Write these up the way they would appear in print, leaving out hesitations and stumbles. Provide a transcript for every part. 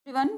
Everyone,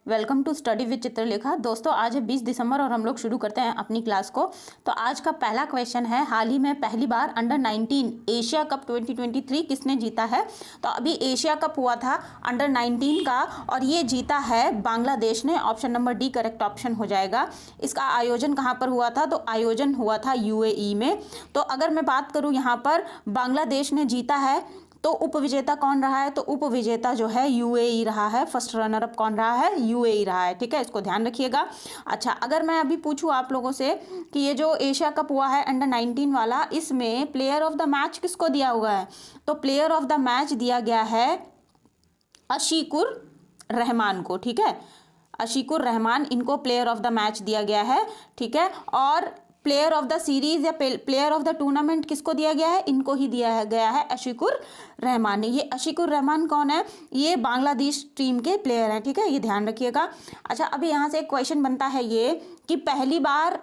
welcome to study with Chitralekha. दोस्तों, आज है 20 दिसंबर और हम लोग शुरू करते हैं अपनी क्लास को। तो आज का पहला क्वेश्चन है, हाल ही में पहली बार अंडर 19 एशिया कप 2023 किसने जीता है। तो अभी एशिया कप हुआ था अंडर 19 का और ये जीता है बांग्लादेश ने। Option number D correct option हो जाएगा। इसका आयोजन कहाँ पर हुआ था? तो आयोजन हुआ था यूएई में। तो अगर मैं बात करूँ यहाँ पर बांग्लादेश ने जीता है, तो उपविजेता कौन रहा है? तो उपविजेता जो है यूएई रहा है। फर्स्ट रनर अप कौन रहा है? यूएई रहा है। ठीक है, इसको ध्यान रखिएगा। अच्छा, अगर मैं अभी पूछूं आप लोगों से कि ये जो एशिया कप हुआ है अंडर 19 वाला, इसमें प्लेयर ऑफ द मैच किसको दिया हुआ है? तो प्लेयर ऑफ द मैच दिया गया है अशीकुर रहमान को। ठीक है, अशीकुर रहमान, इनको प्लेयर ऑफ द मैच दिया गया है। ठीक है, और प्लेयर ऑफ द सीरीज या प्लेयर ऑफ द टूर्नामेंट किसको दिया गया है? इनको ही दिया गया है, अशीकुर रहमान ने। ये अशीकुर रहमान कौन है? ये बांग्लादेश टीम के प्लेयर हैं। ठीक है, ये ध्यान रखिएगा। अच्छा, अभी यहाँ से एक क्वेश्चन बनता है ये कि पहली बार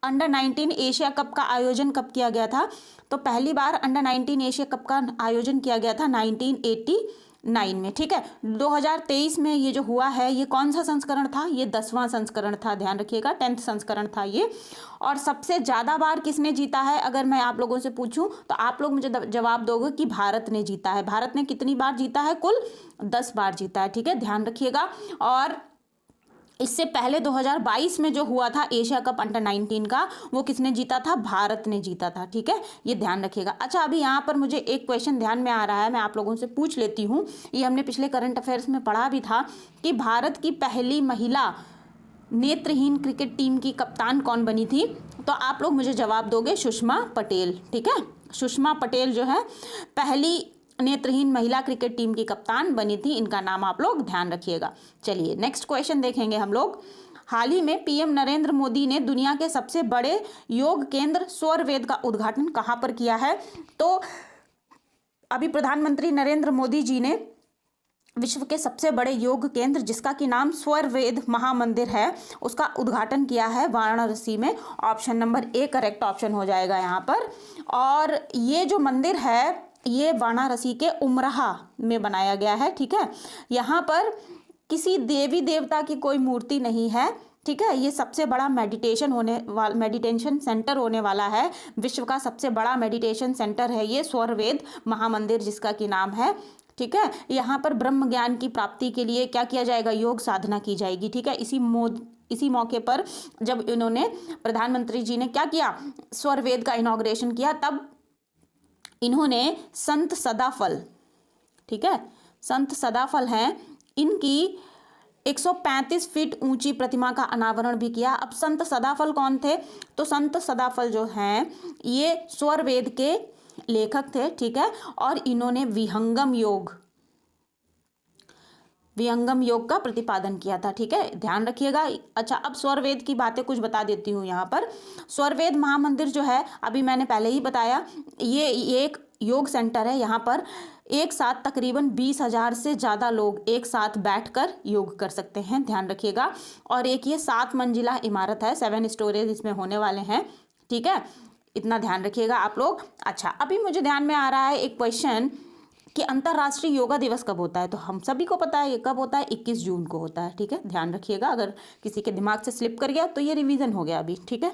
अंडर 19 एशिया कप का आयोजन कब किया गया था? तो पहली बार अंडर 19 एशिया कप का आयोजन किया गया था 1989 में। ठीक है, 2023 में ये जो हुआ है, ये कौन सा संस्करण था? ये 10वां संस्करण था। ध्यान रखिएगा, 10th संस्करण था ये। और सबसे ज़्यादा बार किसने जीता है? अगर मैं आप लोगों से पूछूं तो आप लोग मुझे जवाब दोगे कि भारत ने जीता है। भारत ने कितनी बार जीता है? कुल 10 बार जीता है। ठीक है, ध्यान रखिएगा। और इससे पहले 2022 में जो हुआ था एशिया कप अंडर 19 का, वो किसने जीता था? भारत ने जीता था। ठीक है, ये ध्यान रखिएगा। अच्छा, अभी यहाँ पर मुझे एक क्वेश्चन ध्यान में आ रहा है, मैं आप लोगों से पूछ लेती हूँ। ये हमने पिछले करंट अफेयर्स में पढ़ा भी था कि भारत की पहली महिला नेत्रहीन क्रिकेट टीम की कप्तान कौन बनी थी? तो आप लोग मुझे जवाब दोगे सुषमा पटेल। ठीक है, सुषमा पटेल जो है पहली नेत्रहीन महिला क्रिकेट टीम की कप्तान बनी थी। इनका नाम आप लोग ध्यान रखिएगा। चलिए नेक्स्ट क्वेश्चन देखेंगे हम लोग। हाल ही में पीएम नरेंद्र मोदी ने दुनिया के सबसे बड़े योग केंद्र स्वरवेद का उद्घाटन कहां पर किया है? तो अभी प्रधानमंत्री नरेंद्र मोदी जी ने विश्व के सबसे बड़े योग केंद्र, जिसका कि नाम स्वरवेद महामंदिर है, उसका उद्घाटन किया है वाराणसी में। Option number A correct option हो जाएगा यहाँ पर। और ये जो मंदिर है, ये वाराणसी के उमराहा में बनाया गया है। ठीक है, यहाँ पर किसी देवी देवता की कोई मूर्ति नहीं है। ठीक है, ये सबसे बड़ा मेडिटेशन सेंटर होने वाला है। विश्व का सबसे बड़ा मेडिटेशन सेंटर है ये स्वरवेद महामंदिर, जिसका कि नाम है। ठीक है, यहाँ पर ब्रह्म ज्ञान की प्राप्ति के लिए क्या किया जाएगा? योग साधना की जाएगी। ठीक है, इसी मौके पर जब इन्होंने, प्रधानमंत्री जी ने क्या किया? स्वरवेद का इनॉग्रेशन किया, तब इन्होंने संत सदाफल, ठीक है, संत सदाफल हैं, इनकी 135 फीट ऊंची प्रतिमा का अनावरण भी किया। अब संत सदाफल कौन थे? तो संत सदाफल जो हैं, ये स्वरवेद के लेखक थे। ठीक है, और इन्होंने विहंगम योग का प्रतिपादन किया था। ठीक है, ध्यान रखिएगा। अच्छा, अब स्वरवेद की बातें कुछ बता देती हूँ यहाँ पर। स्वरवेद महामंदिर जो है, अभी मैंने पहले ही बताया, ये एक योग सेंटर है। यहाँ पर एक साथ तकरीबन 20,000 से ज़्यादा लोग एक साथ बैठकर योग कर सकते हैं। ध्यान रखिएगा। और एक ये 7 मंजिला इमारत है, 7 स्टोरेज इसमें होने वाले हैं। ठीक है, इतना ध्यान रखिएगा आप लोग। अच्छा, अभी मुझे ध्यान में आ रहा है एक क्वेश्चन कि अंतर्राष्ट्रीय योगा दिवस कब होता है? तो हम सभी को पता है ये कब होता है, 21 जून को होता है। ठीक है, ध्यान रखिएगा। अगर किसी के दिमाग से स्लिप कर गया तो ये रिवीजन हो गया अभी। ठीक है,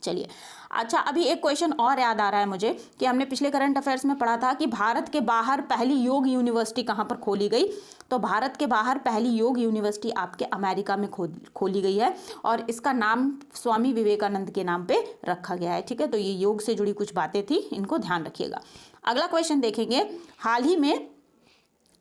चलिए। अच्छा, अभी एक क्वेश्चन और याद आ रहा है मुझे कि हमने पिछले करंट अफेयर्स में पढ़ा था कि भारत के बाहर पहली योग यूनिवर्सिटी कहाँ पर खोली गई। तो भारत के बाहर पहली योग यूनिवर्सिटी आपके अमेरिका में खोली गई है और इसका नाम स्वामी विवेकानंद के नाम पे रखा गया है। ठीक है, तो ये योग से जुड़ी कुछ बातें थी, इनको ध्यान रखिएगा। अगला क्वेश्चन देखेंगे। हाल ही में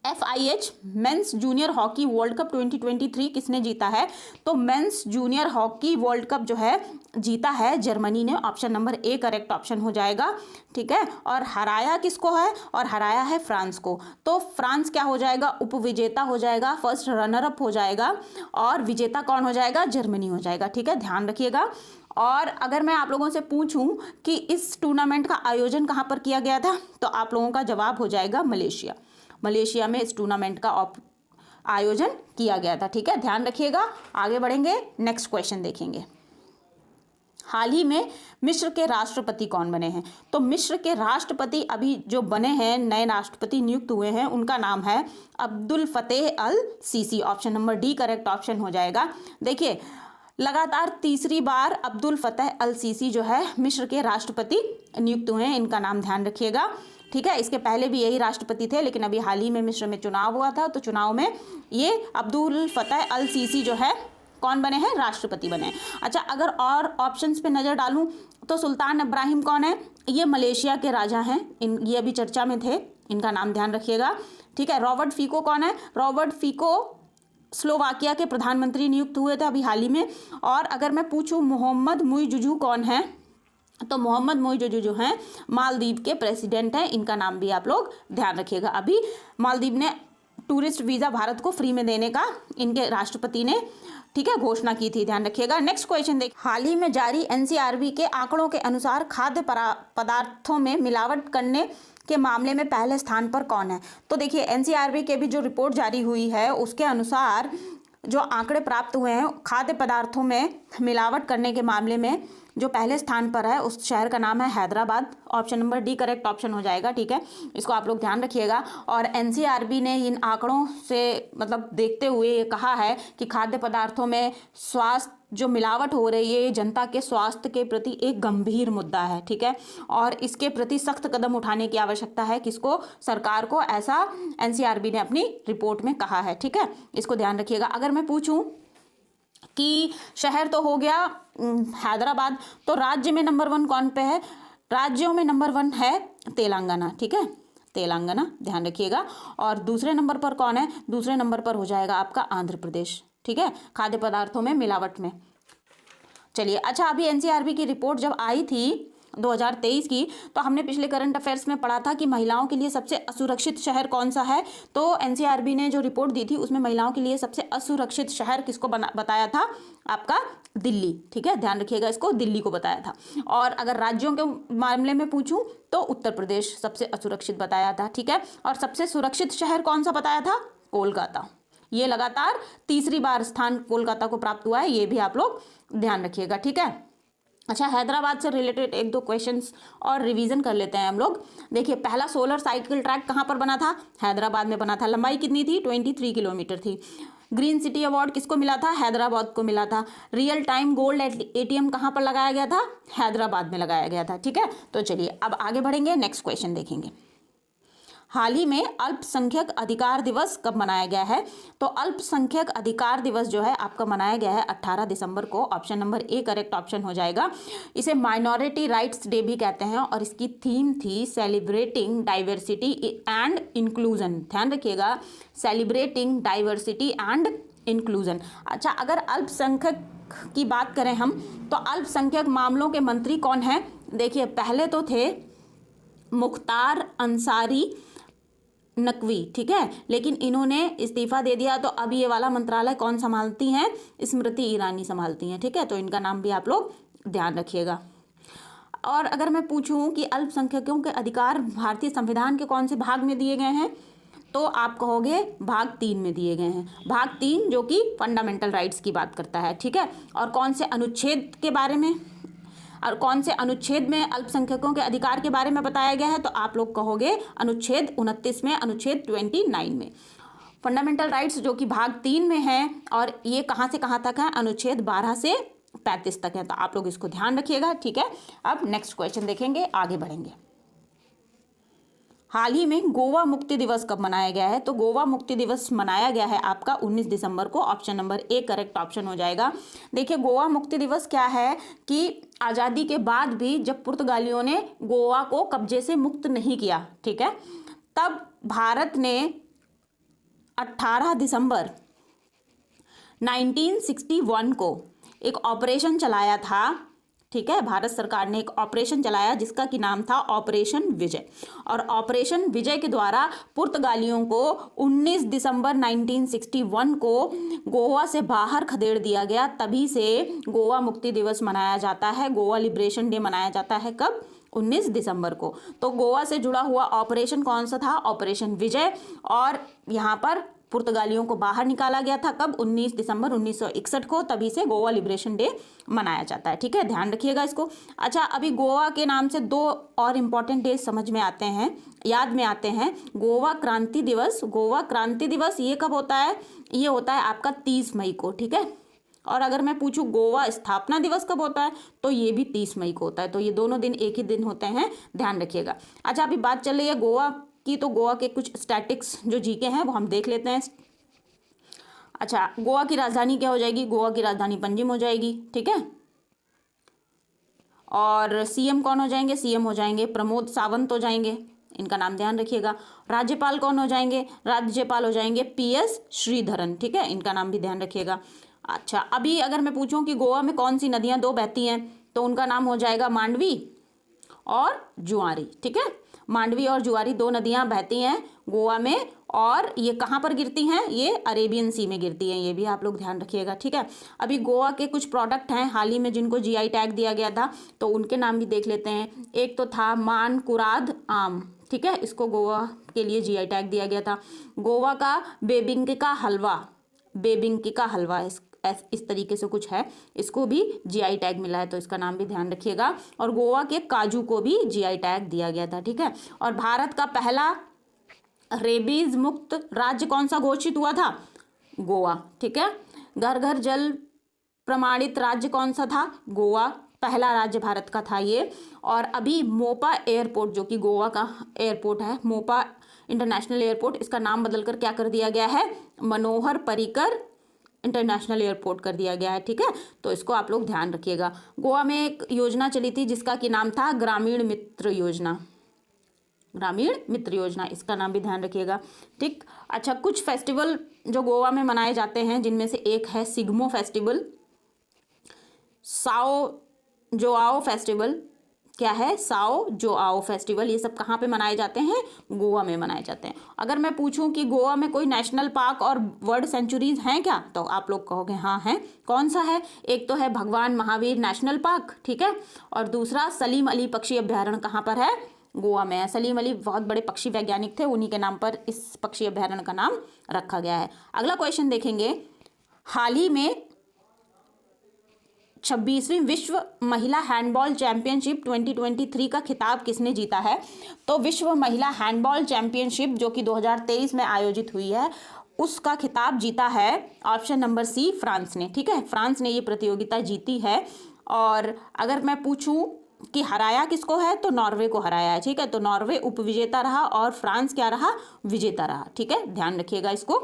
FIH mains junior hockey world cup 2023 किसने जीता है? तो mains junior hockey world cup जो है जीता है जर्मनी ने। Option number A correct option हो जाएगा। ठीक है, और हराया किसको है? और हराया है फ्रांस को। तो फ्रांस क्या हो जाएगा? उपविजेता हो जाएगा, फर्स्ट रनर अप हो जाएगा, और विजेता कौन हो जाएगा? जर्मनी हो जाएगा। ठीक है, ध्यान रखिएगा। और अगर मैं आप लोगों से पूछूं कि इस टूर्नामेंट का आयोजन कहाँ पर किया गया था, तो आप लोगों का जवाब हो जाएगा मलेशिया में इस टूर्नामेंट का आयोजन किया गया था। ठीक है, ध्यान रखिएगा। आगे बढ़ेंगे, नेक्स्ट क्वेश्चन देखेंगे। हाल ही में मिस्र के राष्ट्रपति कौन बने हैं? तो मिस्र के राष्ट्रपति अभी जो बने हैं, नए राष्ट्रपति नियुक्त हुए हैं, उनका नाम है Abdul Fattah al Sisi. Option number D correct option हो जाएगा। देखिए, लगातार तीसरी बार अब्दुल फतेह अल सीसी जो है मिस्र के राष्ट्रपति नियुक्त हुए हैं, इनका नाम ध्यान रखिएगा। ठीक है, इसके पहले भी यही राष्ट्रपति थे, लेकिन अभी हाल ही में मिस्र में चुनाव हुआ था, तो चुनाव में ये अब्दुल फतेह अल सीसी जो है कौन बने हैं? राष्ट्रपति बने। अच्छा, अगर और ऑप्शंस पे नज़र डालूं तो सुल्तान इब्राहिम कौन है? ये मलेशिया के राजा हैं, ये अभी चर्चा में थे, इनका नाम ध्यान रखिएगा। ठीक है, रॉबर्ट फीको कौन है? रॉबर्ट फीको स्लोवाकिया के प्रधानमंत्री नियुक्त हुए थे अभी हाल ही में। और अगर मैं पूछूं मोहम्मद मुइज़ुज़ कौन है, तो मोहम्मद मुइज़ुज़ जो हैं मालदीव के प्रेसिडेंट हैं, इनका नाम भी आप लोग ध्यान रखिएगा। अभी मालदीव ने टूरिस्ट वीज़ा भारत को फ्री में देने का इनके राष्ट्रपति ने, ठीक है, घोषणा की थी, ध्यान रखिएगा। नेक्स्ट क्वेश्चन देखिए, हाल ही में जारी एनसीआरबी के आंकड़ों के अनुसार खाद्य पदार्थों में मिलावट करने के मामले में पहले स्थान पर कौन है? तो देखिए, एनसीआरबी के भी जो रिपोर्ट जारी हुई है उसके अनुसार जो आंकड़े प्राप्त हुए हैं, खाद्य पदार्थों में मिलावट करने के मामले में जो पहले स्थान पर है उस शहर का नाम है Hyderabad. Option number D correct option हो जाएगा। ठीक है, इसको आप लोग ध्यान रखिएगा। और एनसीआरबी ने इन आंकड़ों से मतलब देखते हुए ये कहा है कि खाद्य पदार्थों में स्वास्थ्य जो मिलावट हो रही है, ये जनता के स्वास्थ्य के प्रति एक गंभीर मुद्दा है। ठीक है, और इसके प्रति सख्त कदम उठाने की आवश्यकता है, किसको? सरकार को, ऐसा एनसीआरबी ने अपनी रिपोर्ट में कहा है। ठीक है, इसको ध्यान रखिएगा। अगर मैं पूछूं कि शहर तो हो गया हैदराबाद, तो राज्य में नंबर 1 कौन पे है? राज्यों में नंबर 1 है तेलंगाना। ठीक है, तेलंगाना, ध्यान रखिएगा। और दूसरे नंबर पर कौन है? दूसरे नंबर पर हो जाएगा आपका आंध्र प्रदेश। ठीक है, खाद्य पदार्थों में मिलावट में। चलिए, अच्छा, अभी एनसीआरबी की रिपोर्ट जब आई थी 2023 की, तो हमने पिछले करंट अफेयर्स में पढ़ा था कि महिलाओं के लिए सबसे असुरक्षित शहर कौन सा है। तो एनसीआरबी ने जो रिपोर्ट दी थी उसमें महिलाओं के लिए सबसे असुरक्षित शहर किसको बताया था? आपका दिल्ली। ठीक है, ध्यान रखिएगा, इसको दिल्ली को बताया था। और अगर राज्यों के मामले में पूछूं तो उत्तर प्रदेश सबसे असुरक्षित बताया था। ठीक है, और सबसे सुरक्षित शहर कौन सा बताया था? कोलकाता। ये लगातार तीसरी बार स्थान कोलकाता को प्राप्त हुआ है, ये भी आप लोग ध्यान रखिएगा। ठीक है, अच्छा, हैदराबाद से रिलेटेड 1-2 क्वेश्चंस और रिवीजन कर लेते हैं हम लोग। देखिए, पहला सोलर साइकिल ट्रैक कहाँ पर बना था? हैदराबाद में बना था। लंबाई कितनी थी? 23 किलोमीटर थी। ग्रीन सिटी अवार्ड किसको मिला था? हैदराबाद को मिला था। रियल टाइम गोल्ड एटीएम कहाँ पर लगाया गया था? हैदराबाद में लगाया गया था। ठीक है, तो चलिए अब आगे बढ़ेंगे, नेक्स्ट क्वेश्चन देखेंगे। हाल ही में अल्पसंख्यक अधिकार दिवस कब मनाया गया है? तो अल्पसंख्यक अधिकार दिवस जो है आपका मनाया गया है 18 दिसंबर को। Option number A correct option हो जाएगा। इसे माइनॉरिटी राइट्स डे भी कहते हैं और इसकी थीम थी सेलिब्रेटिंग डाइवर्सिटी एंड इंक्लूजन। ध्यान रखिएगा, सेलिब्रेटिंग डाइवर्सिटी एंड इंक्लूजन। अच्छा, अगर अल्पसंख्यक की बात करें हम, तो अल्पसंख्यक मामलों के मंत्री कौन हैं? देखिए, पहले तो थे मुख्तार अंसारी नकवी। ठीक है, लेकिन इन्होंने इस्तीफा दे दिया, तो अब ये वाला मंत्रालय कौन संभालती हैं? स्मृति ईरानी संभालती हैं। ठीक है, तो इनका नाम भी आप लोग ध्यान रखिएगा। और अगर मैं पूछूं कि अल्पसंख्यकों के अधिकार भारतीय संविधान के कौन से भाग में दिए गए हैं, तो आप कहोगे भाग 3 में दिए गए हैं। भाग 3 जो कि फंडामेंटल राइट्स की बात करता है। ठीक है, और कौन से अनुच्छेद के बारे में, और कौन से अनुच्छेद में अल्पसंख्यकों के अधिकार के बारे में बताया गया है, तो आप लोग कहोगे अनुच्छेद 29 में, अनुच्छेद 29 में। फंडामेंटल राइट्स जो कि भाग 3 में है, और ये कहाँ से कहाँ तक है? अनुच्छेद 12 से 35 तक है, तो आप लोग इसको ध्यान रखिएगा। ठीक है, अब नेक्स्ट क्वेश्चन देखेंगे, आगे बढ़ेंगे। हाल ही में गोवा मुक्ति दिवस कब मनाया गया है? तो गोवा मुक्ति दिवस मनाया गया है आपका 19 दिसंबर को। Option number A correct option हो जाएगा। देखिए, गोवा मुक्ति दिवस क्या है कि आज़ादी के बाद भी जब पुर्तगालियों ने गोवा को कब्जे से मुक्त नहीं किया, ठीक है, तब भारत ने 18 दिसंबर 1961 को एक ऑपरेशन चलाया था। ठीक है, भारत सरकार ने एक ऑपरेशन चलाया जिसका कि नाम था ऑपरेशन विजय। और ऑपरेशन विजय के द्वारा पुर्तगालियों को 19 दिसंबर 1961 को गोवा से बाहर खदेड़ दिया गया। तभी से गोवा मुक्ति दिवस मनाया जाता है, गोवा लिबरेशन डे मनाया जाता है। कब? 19 दिसंबर को। तो गोवा से जुड़ा हुआ ऑपरेशन कौन सा था? ऑपरेशन विजय। और यहाँ पर पुर्तगालियों को बाहर निकाला गया था। कब? 19 दिसंबर 1961 को, तभी से गोवा लिबरेशन डे मनाया जाता है। ठीक है, ध्यान रखिएगा इसको। अच्छा, अभी गोवा के नाम से 2 और इम्पॉर्टेंट डे समझ में आते हैं, याद में आते हैं। गोवा क्रांति दिवस, गोवा क्रांति दिवस ये कब होता है? ये होता है आपका 30 मई को। ठीक है, और अगर मैं पूछूं गोवा स्थापना दिवस कब होता है, तो ये भी 30 मई को होता है। तो ये दोनों दिन एक ही दिन होते हैं, ध्यान रखिएगा। अच्छा, अभी बात चल रही है गोवा की, तो गोवा के कुछ स्टैटिक्स जो जीके हैं वो हम देख लेते हैं। अच्छा, गोवा की राजधानी क्या हो जाएगी? गोवा की राजधानी पंजिम हो जाएगी। ठीक है, और सीएम कौन हो जाएंगे? सीएम हो जाएंगे प्रमोद सावंत हो जाएंगे, इनका नाम ध्यान रखिएगा। राज्यपाल कौन हो जाएंगे? राज्यपाल हो जाएंगे पीएस श्रीधरन। ठीक है, इनका नाम भी ध्यान रखिएगा। अच्छा, अभी अगर मैं पूछूं कि गोवा में कौन सी नदियां 2 बहती हैं, तो उनका नाम हो जाएगा मांडवी और जुआरी। ठीक है, मांडवी और जुआरी 2 नदियां बहती हैं गोवा में, और ये कहाँ पर गिरती हैं? ये अरेबियन सी में गिरती हैं, ये भी आप लोग ध्यान रखिएगा। ठीक है, अभी गोवा के कुछ प्रोडक्ट हैं हाल ही में जिनको जीआई टैग दिया गया था, तो उनके नाम भी देख लेते हैं। एक तो था मान कुराद आम। ठीक है, इसको गोवा के लिए जीआई टैग दिया गया था। गोवा का बेबिंकिका हलवा, बेबिंकिका हलवा इस तरीके से कुछ है, इसको भी जीआई टैग मिला है, तो इसका नाम भी ध्यान रखिएगा। और गोवा के काजू को भी जीआई टैग दिया गया था। ठीक है, और भारत का पहला रेबीज मुक्त राज्य कौन सा घोषित हुआ था? गोवा। ठीक है, घर घर जल प्रमाणित राज्य कौन सा था? गोवा, पहला राज्य भारत का था ये। और अभी मोपा एयरपोर्ट, जो कि गोवा का एयरपोर्ट है, मोपा इंटरनेशनल एयरपोर्ट, इसका नाम बदलकर क्या कर दिया गया है? मनोहर पर्रिकर इंटरनेशनल एयरपोर्ट कर दिया गया है। ठीक है, तो इसको आप लोग ध्यान रखिएगा। गोवा में एक योजना चली थी जिसका कि नाम था ग्रामीण मित्र योजना, ग्रामीण मित्र योजना, इसका नाम भी ध्यान रखिएगा। ठीक, अच्छा, कुछ फेस्टिवल जो गोवा में मनाए जाते हैं, जिनमें से एक है Shigmo festival, Sao Joao festival, क्या है? Sao Joao festival. ये सब कहाँ पे मनाए जाते हैं? गोवा में मनाए जाते हैं। अगर मैं पूछूं कि गोवा में कोई नेशनल पार्क और वर्ल्ड सेंचुरीज हैं क्या, तो आप लोग कहोगे हाँ है। कौन सा है? एक तो है भगवान महावीर नेशनल पार्क। ठीक है, और दूसरा सलीम अली पक्षी अभ्यारण्य कहाँ पर है? गोवा में है। सलीम अली बहुत बड़े पक्षी वैज्ञानिक थे, उन्हीं के नाम पर इस पक्षी अभ्यारण्य का नाम रखा गया है। अगला क्वेश्चन देखेंगे, हाल ही में 26वीं विश्व महिला हैंडबॉल चैंपियनशिप 2023 का खिताब किसने जीता है? तो विश्व महिला हैंडबॉल चैंपियनशिप जो कि 2023 में आयोजित हुई है, उसका खिताब जीता है ऑप्शन नंबर सी, फ्रांस ने। ठीक है, फ्रांस ने ये प्रतियोगिता जीती है। और अगर मैं पूछूं कि हराया किसको है, तो नॉर्वे को हराया है। ठीक है, तो नॉर्वे उपविजेता रहा और फ्रांस क्या रहा? विजेता रहा। ठीक है, ध्यान रखिएगा इसको।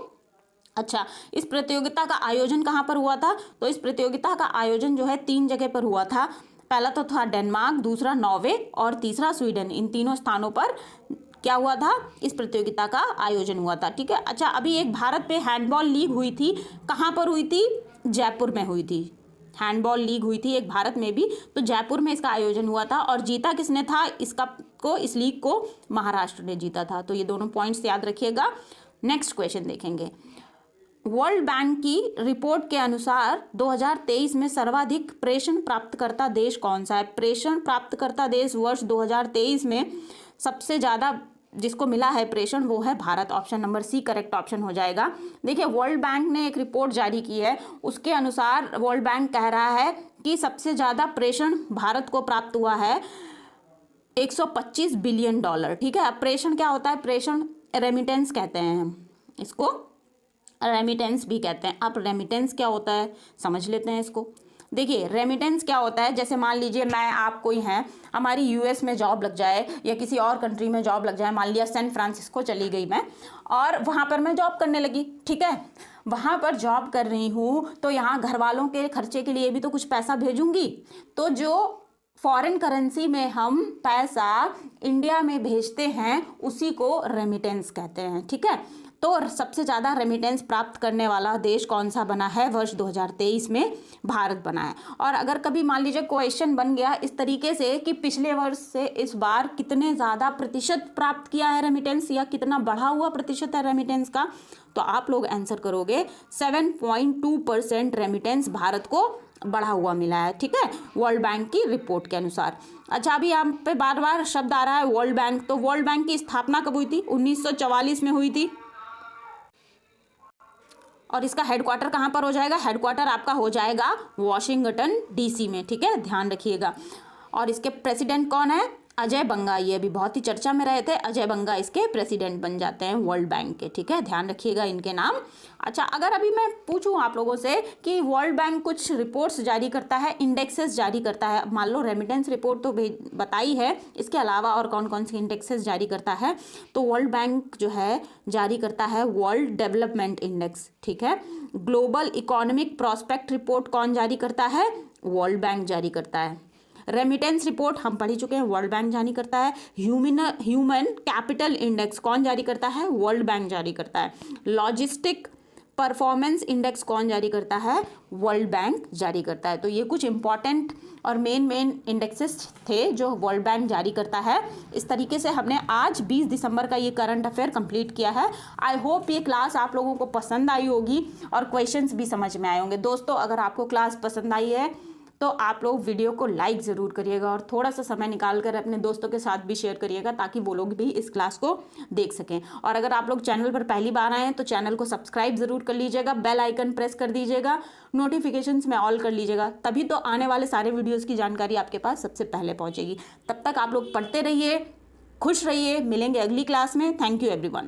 अच्छा, इस प्रतियोगिता का आयोजन कहाँ पर हुआ था? तो इस प्रतियोगिता का आयोजन जो है 3 जगह पर हुआ था। पहला तो था डेनमार्क, दूसरा नॉर्वे और तीसरा स्वीडन। इन तीनों स्थानों पर क्या हुआ था? इस प्रतियोगिता का आयोजन हुआ था। ठीक है, अच्छा, अभी एक भारत पे हैंडबॉल लीग हुई थी, कहाँ पर हुई थी? जयपुर में हुई थी। हैंडबॉल लीग हुई थी एक भारत में भी, तो जयपुर में इसका आयोजन हुआ था। और जीता किसने था इस लीग को? महाराष्ट्र ने जीता था। तो ये दोनों पॉइंट्स याद रखिएगा। नेक्स्ट क्वेश्चन देखेंगे, वर्ल्ड बैंक की रिपोर्ट के अनुसार 2023 में सर्वाधिक प्रेषण प्राप्तकर्ता देश कौन सा है? प्रेषण प्राप्तकर्ता देश वर्ष 2023 में सबसे ज़्यादा जिसको मिला है प्रेषण, वो है Bharat. Option number C correct option हो जाएगा। देखिए, वर्ल्ड बैंक ने एक रिपोर्ट जारी की है, उसके अनुसार वर्ल्ड बैंक कह रहा है कि सबसे ज़्यादा प्रेषण भारत को प्राप्त हुआ है, 125 बिलियन डॉलर। ठीक है, अब प्रेषण क्या होता है? प्रेषण रेमिटेंस कहते हैं हम इसको, रेमिटेंस भी कहते हैं। अब रेमिटेंस क्या होता है समझ लेते हैं इसको। देखिए, रेमिटेंस क्या होता है, जैसे मान लीजिए मैं, आप कोई हैं, हमारी यूएस में जॉब लग जाए या किसी और कंट्री में जॉब लग जाए, मान लिया सैन फ्रांसिस्को चली गई मैं और वहाँ पर मैं जॉब करने लगी। ठीक है, वहाँ पर जॉब कर रही हूँ तो यहाँ घर वालों के खर्चे के लिए भी तो कुछ पैसा भेजूंगी, तो जो फॉरेन करेंसी में हम पैसा इंडिया में भेजते हैं उसी को रेमिटेंस कहते हैं। ठीक है, तो सबसे ज़्यादा रेमिटेंस प्राप्त करने वाला देश कौन सा बना है? वर्ष 2023 में भारत बना है। और अगर कभी मान लीजिए क्वेश्चन बन गया इस तरीके से कि पिछले वर्ष से इस बार कितने ज़्यादा प्रतिशत प्राप्त किया है रेमिटेंस, या कितना बढ़ा हुआ प्रतिशत है रेमिटेंस का, तो आप लोग आंसर करोगे 7.2% रेमिटेंस भारत को बढ़ा हुआ मिला है। ठीक है, वर्ल्ड बैंक की रिपोर्ट के अनुसार। अच्छा, अभी यहाँ पे बार बार शब्द आ रहा है वर्ल्ड बैंक, तो वर्ल्ड बैंक की स्थापना कब हुई थी? 1944 में हुई थी। और इसका हेडक्वार्टर कहाँ पर हो जाएगा? हेडक्वार्टर आपका हो जाएगा वॉशिंगटन डीसी में, ठीक है, ध्यान रखिएगा। और इसके प्रेसिडेंट कौन है? अजय बंगा। ये अभी बहुत ही चर्चा में रहे थे, अजय बंगा इसके प्रेसिडेंट बन जाते हैं वर्ल्ड बैंक के, ठीक है, ध्यान रखिएगा इनके नाम। अच्छा, अगर अभी मैं पूछूं आप लोगों से कि वर्ल्ड बैंक कुछ रिपोर्ट्स जारी करता है, इंडेक्सेस जारी करता है, मान लो रेमिटेंस रिपोर्ट तो बताई है, इसके अलावा और कौन कौन सी इंडेक्सेस जारी करता है, तो वर्ल्ड बैंक जो है जारी करता है वर्ल्ड डेवलपमेंट इंडेक्स, ठीक है। ग्लोबल इकोनॉमिक प्रॉस्पेक्ट रिपोर्ट कौन जारी करता है? वर्ल्ड बैंक जारी करता है। रेमिटेंस रिपोर्ट हम पढ़ ही चुके हैं, वर्ल्ड बैंक जारी करता है। ह्यूमन कैपिटल इंडेक्स कौन जारी करता है? वर्ल्ड बैंक जारी करता है। लॉजिस्टिक परफॉर्मेंस इंडेक्स कौन जारी करता है? वर्ल्ड बैंक जारी करता है। तो ये कुछ इंपॉर्टेंट और मेन इंडेक्सेस थे जो वर्ल्ड बैंक जारी करता है। इस तरीके से हमने आज 20 दिसंबर का ये करंट अफेयर कंप्लीट किया है। आई होप ये क्लास आप लोगों को पसंद आई होगी और क्वेश्चंस भी समझ में आए होंगे। दोस्तों, अगर आपको क्लास पसंद आई है तो आप लोग वीडियो को लाइक ज़रूर करिएगा और थोड़ा सा समय निकाल कर अपने दोस्तों के साथ भी शेयर करिएगा ताकि वो लोग भी इस क्लास को देख सकें। और अगर आप लोग चैनल पर पहली बार आए हैं तो चैनल को सब्सक्राइब ज़रूर कर लीजिएगा, बेल आइकन प्रेस कर दीजिएगा, नोटिफिकेशंस में ऑल कर लीजिएगा, तभी तो आने वाले सारे वीडियोज़ की जानकारी आपके पास सबसे पहले पहुँचेगी। तब तक आप लोग पढ़ते रहिए, खुश रहिए, मिलेंगे अगली क्लास में। Thank you everyone.